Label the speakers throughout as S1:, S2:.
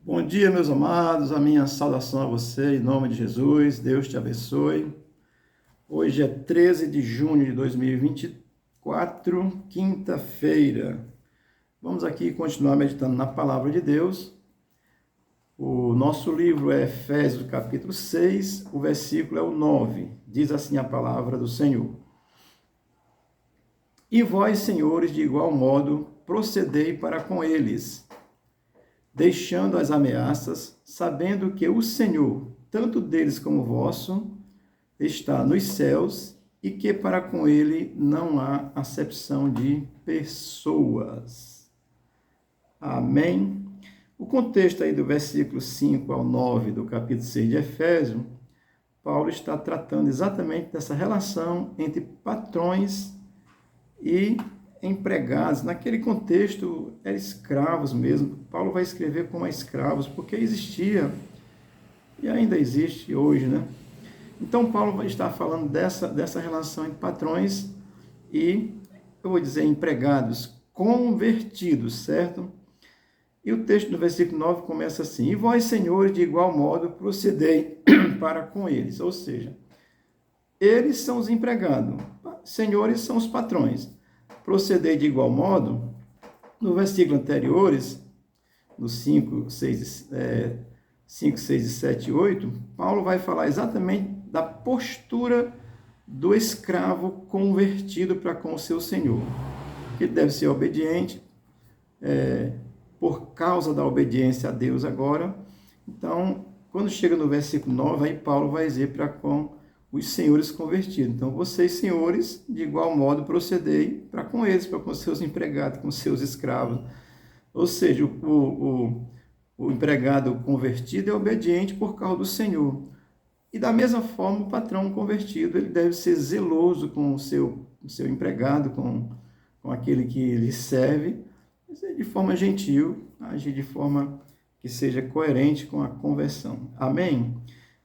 S1: Bom dia, meus amados, a minha saudação a você, em nome de Jesus, Deus te abençoe. Hoje é 13 de junho de 2024, quinta-feira. Vamos aqui continuar meditando na palavra de Deus. O nosso livro é Efésios, capítulo 6, o versículo é o 9. Diz assim a palavra do Senhor. E vós, senhores, de igual modo, procedei para com eles, deixando as ameaças, sabendo que o Senhor, tanto deles como vosso, está nos céus e que para com ele não há acepção de pessoas. Amém? O contexto aí do versículo 5 ao 9 do capítulo 6 de Efésios, Paulo está tratando exatamente dessa relação entre patrões e empregados. Naquele contexto, eram escravos mesmo. Paulo vai escrever como escravos, porque existia, e ainda existe hoje, né? Então, Paulo vai estar falando dessa relação entre patrões e, eu vou dizer, empregados convertidos, certo? E o texto do versículo 9 começa assim: E vós, senhores, de igual modo, procedei para com eles. Ou seja, eles são os empregados, senhores são os patrões. Proceder de igual modo, no versículo anteriores, no 5, 6 e 7 e 8, Paulo vai falar exatamente da postura do escravo convertido para com o seu senhor. Ele deve ser obediente, por causa da obediência a Deus agora. Então, quando chega no versículo 9, aí Paulo vai dizer para com os senhores convertidos. Então, vocês, senhores, de igual modo procedei para com eles, para com seus empregados, com seus escravos. Ou seja, o empregado convertido é obediente por causa do Senhor. E da mesma forma, o patrão convertido, ele deve ser zeloso com o seu empregado, com aquele que lhe serve, de forma gentil, agir de forma que seja coerente com a conversão. Amém?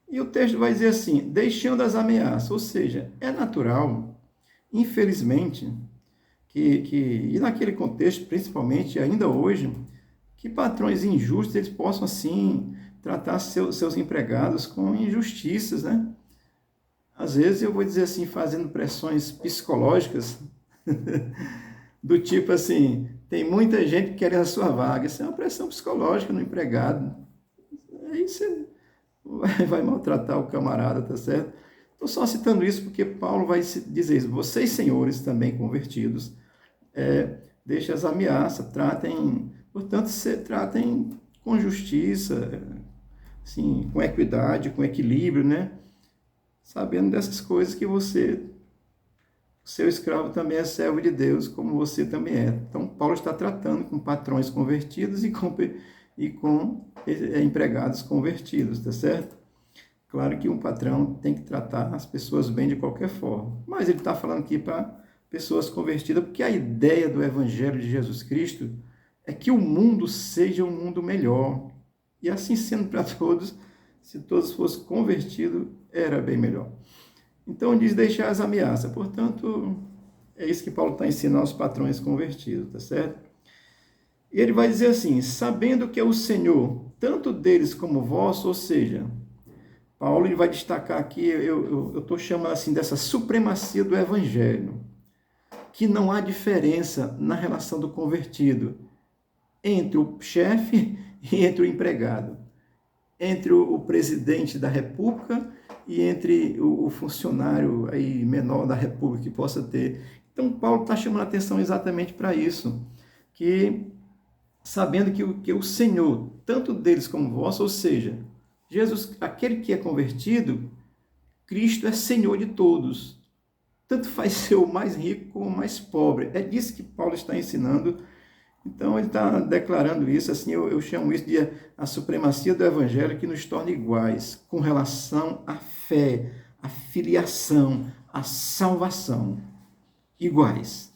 S1: E o texto vai dizer assim, deixando as ameaças, ou seja, é natural, infelizmente, e naquele contexto, principalmente ainda hoje, que patrões injustos eles possam, assim, tratar seus empregados com injustiças, né? Às vezes, eu vou dizer assim, fazendo pressões psicológicas, do tipo assim, tem muita gente querendo a sua vaga, isso é uma pressão psicológica no empregado. Aí você vai maltratar o camarada, tá certo? Estou só citando isso porque Paulo vai dizer isso. Vocês, senhores, também convertidos, deixem as ameaças, portanto, tratem com justiça, assim, com equidade, com equilíbrio, né? Sabendo dessas coisas que seu escravo também é servo de Deus, como você também é. Então, Paulo está tratando com patrões convertidos e com empregados convertidos, tá certo? Claro que um patrão tem que tratar as pessoas bem de qualquer forma, mas ele está falando aqui para pessoas convertidas, porque a ideia do Evangelho de Jesus Cristo é que o mundo seja um mundo melhor, e assim sendo para todos, se todos fossem convertidos, era bem melhor. Então diz deixar as ameaças, portanto, é isso que Paulo está ensinando aos patrões convertidos, tá certo? E ele vai dizer assim, sabendo que é o Senhor, tanto deles como vós, ou seja, Paulo ele vai destacar aqui, eu estou chamando assim dessa supremacia do Evangelho, que não há diferença na relação do convertido entre o chefe e entre o empregado, entre o presidente da República e entre o funcionário aí menor da República que possa ter. Então, Paulo está chamando a atenção exatamente para isso, que sabendo que o Senhor, tanto deles como vós, ou seja, Jesus, aquele que é convertido, Cristo é Senhor de todos. Tanto faz ser o mais rico como o mais pobre. É disso que Paulo está ensinando. Então, ele está declarando isso, assim, eu chamo isso de a supremacia do Evangelho que nos torna iguais com relação à fé, à filiação, à salvação. Iguais.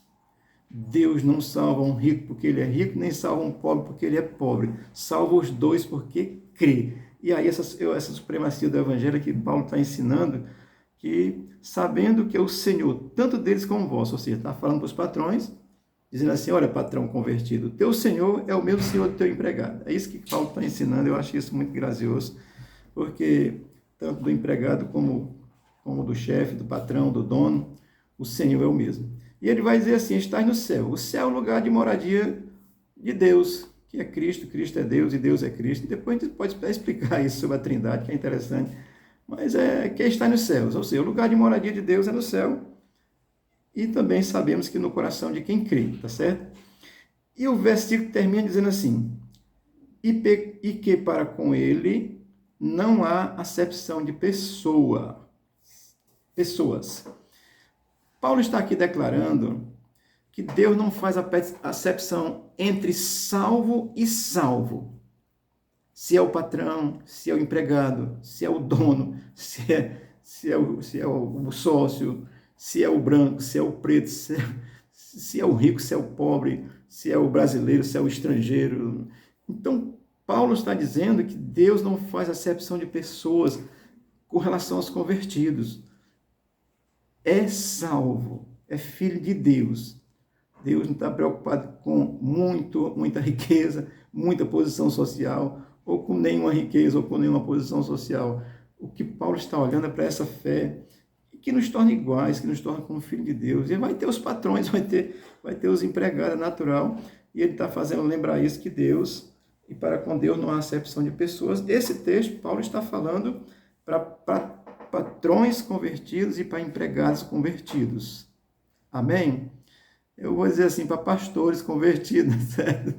S1: Deus não salva um rico porque ele é rico, nem salva um pobre porque ele é pobre. Salva os dois porque crê. E aí essa supremacia do Evangelho que Paulo está ensinando, que sabendo que é o Senhor, tanto deles como vós, ou seja, está falando para os patrões, dizendo assim, olha, patrão convertido, teu senhor é o mesmo senhor do teu empregado. É isso que Paulo está ensinando, eu acho isso muito gracioso, porque tanto do empregado como do chefe, do patrão, do dono, o senhor é o mesmo. E ele vai dizer assim, estás no céu. O céu é o lugar de moradia de Deus, que é Cristo, Cristo é Deus e Deus é Cristo. Depois a gente pode explicar isso sobre a Trindade, que é interessante. Mas que está nos céus, ou seja, o lugar de moradia de Deus é no céu. E também sabemos que no coração de quem crê, tá certo? E o versículo termina dizendo assim, e que para com ele não há acepção de pessoas. Paulo está aqui declarando que Deus não faz a acepção entre salvo e salvo. Se é o patrão, se é o empregado, se é o dono, se é o sócio, se é o branco, se é o preto, se é o rico, se é o pobre, se é o brasileiro, se é o estrangeiro. Então, Paulo está dizendo que Deus não faz acepção de pessoas com relação aos convertidos. É salvo, é filho de Deus. Deus não está preocupado com muita riqueza, muita posição social, ou com nenhuma riqueza, ou com nenhuma posição social. O que Paulo está olhando é para essa fé que nos torna iguais, que nos torna como filho de Deus. E vai ter os patrões, vai ter os empregados, é natural. E ele está fazendo lembrar isso, que Deus, e para com Deus não há acepção de pessoas. Esse texto, Paulo está falando para patrões convertidos e para empregados convertidos. Amém? Eu vou dizer assim, para pastores convertidos, certo?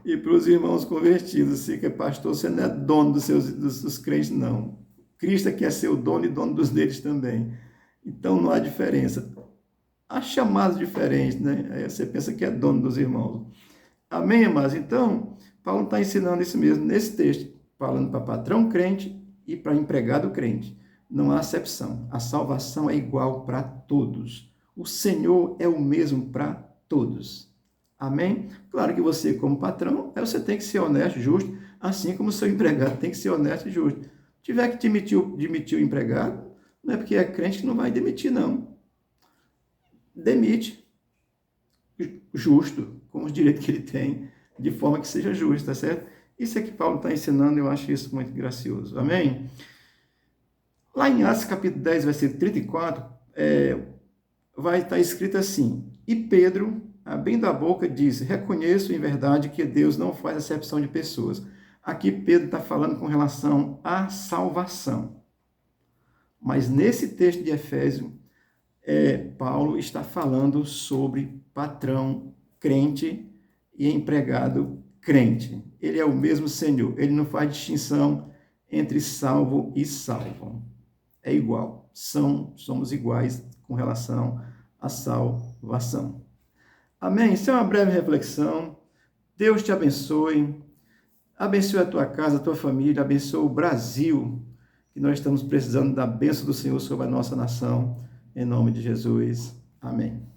S1: E para os irmãos convertidos, você que é pastor, você não é dono dos crentes, não. Cristo é que é seu dono e dono dos deles também. Então não há diferença. Há chamados diferentes, né? Aí você pensa que é dono dos irmãos. Amém, amados? Então, Paulo está ensinando isso mesmo nesse texto, falando para patrão crente e para empregado crente. Não há acepção. A salvação é igual para todos. O Senhor é o mesmo para todos. Amém? Claro que você, como patrão, você tem que ser honesto, justo, assim como o seu empregado tem que ser honesto e justo. Tiver que demitir o empregado, não é porque é crente que não vai demitir, não. Demite. Justo, com os direitos que ele tem, de forma que seja justa, tá certo? Isso é que Paulo está ensinando, eu acho isso muito gracioso. Amém? Lá em Atos capítulo 10, versículo 34, vai estar escrito assim, e Pedro, abrindo a boca, disse, reconheço em verdade que Deus não faz acepção de pessoas. Aqui Pedro está falando com relação à salvação. Mas nesse texto de Efésios, Paulo está falando sobre patrão crente e empregado crente. Ele é o mesmo Senhor. Ele não faz distinção entre salvo e salvo. É igual. Somos iguais com relação à salvação. Amém? Isso é uma breve reflexão. Deus te abençoe. Abençoe a tua casa, a tua família. Abençoe o Brasil, que nós estamos precisando da bênção do Senhor sobre a nossa nação. Em nome de Jesus. Amém.